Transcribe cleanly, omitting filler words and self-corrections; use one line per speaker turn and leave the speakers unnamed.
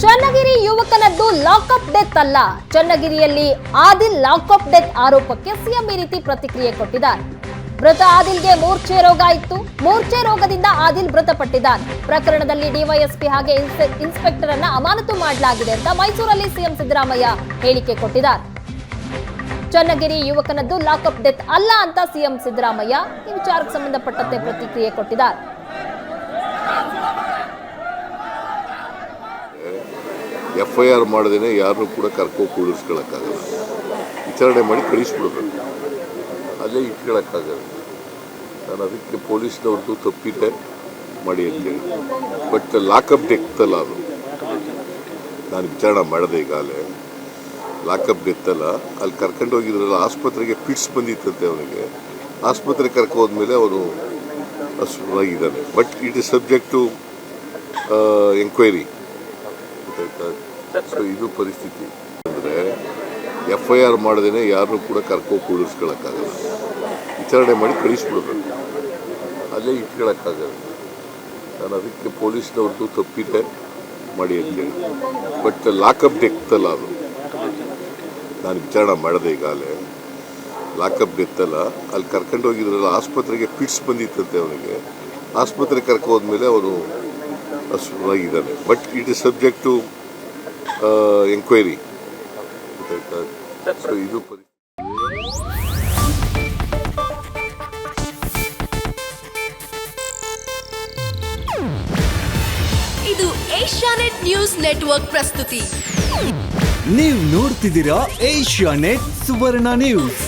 Channagiri ಯುವಕನದ್ದು lockup death ಅಲ್ಲ. ಚನ್ನಗಿರಿಯಲ್ಲಿ Adil lockup death ಆರೋಪಕ್ಕೆ CM ಈ ರೀತಿ ಪ್ರತಿಕ್ರಿಯೆ ಕೊಟ್ಟಿದ್ದಾರೆ. ಮೃತ ಆದಿಲ್ಗೆ ಮೂರ್ಛೆ ರೋಗ ಇತ್ತು. ಮೂರ್ಛೆ ರೋಗದಿಂದ ಆದಿಲ್ ಮೃತಪಟ್ಟಿದ್ದಾನೆ. ಪ್ರಕರಣದಲ್ಲಿ ಡಿವೈಎಸ್ಪಿ ಹಾಗೆ ಇನ್ಸ್ಪೆಕ್ಟರ್ ಅನ್ನ ಅಮಾನತು ಮಾಡಲಾಗಿದೆ ಅಂತ ಮೈಸೂರಲ್ಲಿ ಸಿಎಂ ಸಿದ್ದರಾಮಯ್ಯ ಹೇಳಿಕೆ ಕೊಟ್ಟಿದ್ದಾರೆ. ಚನ್ನಗಿರಿ ಯುವಕನದ್ದು ಲಾಕಪ್ ಡೆತ್ ಅಲ್ಲ ಅಂತ ಸಿಎಂ ಸಿದ್ದರಾಮಯ್ಯ ಈ ವಿಚಾರಕ್ಕೆ ಸಂಬಂಧಪಟ್ಟಂತೆ ಪ್ರತಿಕ್ರಿಯೆ ಕೊಟ್ಟಿದ್ದಾರೆ.
FIR ಮಾಡದೇನೆ ಯಾರನ್ನೂ ಕೂಡ ಕರ್ಕೊಂಡು ಕೂಡಿಸ್ಕೊಳ್ಳೋಕ್ಕಾಗಲ್ಲ. ವಿಚಾರಣೆ ಮಾಡಿ ಕಳಿಸ್ಬಿಡ್ಬೇಕು, ಅಲ್ಲೇ ಇಟ್ಕೊಳ್ಳೋಕ್ಕಾಗಲ್ಲ. ನಾನು ಅದಕ್ಕೆ ಪೊಲೀಸ್ನವ್ರದ್ದು ತಪ್ಪಿದೆ ಮಾಡಿ ಅಂತೇಳಿ. ಬಟ್ ಲಾಕಪ್ ಡೆತ್ ಅಲ್ಲ ಅದು. ನಾನು ವಿಚಾರಣೆ ಮಾಡಿದೆ ಈಗಾಗಲೇ. ಲಾಕಪ್ ಡೆತ್ ಅಲ್ಲ. ಅಲ್ಲಿ ಕರ್ಕೊಂಡು ಹೋಗಿದ್ರಲ್ಲ, ಆಸ್ಪತ್ರೆಗೆ ಪಿಟ್ಸ್ ಬಂದಿತ್ತಂತೆ ಅವನಿಗೆ. ಆಸ್ಪತ್ರೆಗೆ ಕರ್ಕೋದ್ಮೇಲೆ ಅವನು ಅಸುವಾಗಿದ್ದಾನೆ. But it is subject to enquiry. So ಇದು ಪರಿಸ್ಥಿತಿ. ಅಂದರೆ FIR ಮಾಡದೇನೆ ಯಾರನ್ನೂ ಕೂಡ ಕರ್ಕೊಂಡು ಕೂಡಿಸ್ಕೊಳ್ಳೋಕ್ಕಾಗಲ್ಲ. ವಿಚಾರಣೆ ಮಾಡಿ ಕಳಿಸ್ಬಿಡ್ಬೇಕು, ಅಲ್ಲೇ ಇಟ್ಕೊಳ್ಳೋಕ್ಕಾಗಲ್ಲ. ನಾನು ಅದಕ್ಕೆ ಪೊಲೀಸ್ನವ್ರದ್ದು ತಪ್ಪಿದೆ ಮಾಡಿ ಅಂತೇಳಿ. ಬಟ್ ಲಾಕಪ್ ಡೆತ್ ಅಲ್ಲ ಅದು. ನಾನು ವಿಚಾರಣೆ ಮಾಡಿದೆ ಈಗಾಗಲೇ. ಲಾಕಪ್ ಡೆತ್ ಅಲ್ಲ. ಅಲ್ಲಿ ಕರ್ಕೊಂಡು ಹೋಗಿದ್ರಲ್ಲ, ಆಸ್ಪತ್ರೆಗೆ ಪಿಟ್ಸ್ ಬಂದಿತ್ತಂತೆ ಅವನಿಗೆ. ಆಸ್ಪತ್ರೆಗೆ ಕರ್ಕೋದ್ಮೇಲೆ ಅವನು ಅಸುವಾಗಿದ್ದಾನೆ. But it is subject to enquiry. So ಇದು
ಇದು ಏಷ್ಯಾನೆಟ್ ನ್ಯೂಸ್ ನೆಟ್ವರ್ಕ್ ಪ್ರಸ್ತುತಿ.
ನೀವು ನೋಡ್ತಿದ್ದೀರಾ ಏಷ್ಯಾನೆಟ್ ಸುವರ್ಣ ನ್ಯೂಸ್.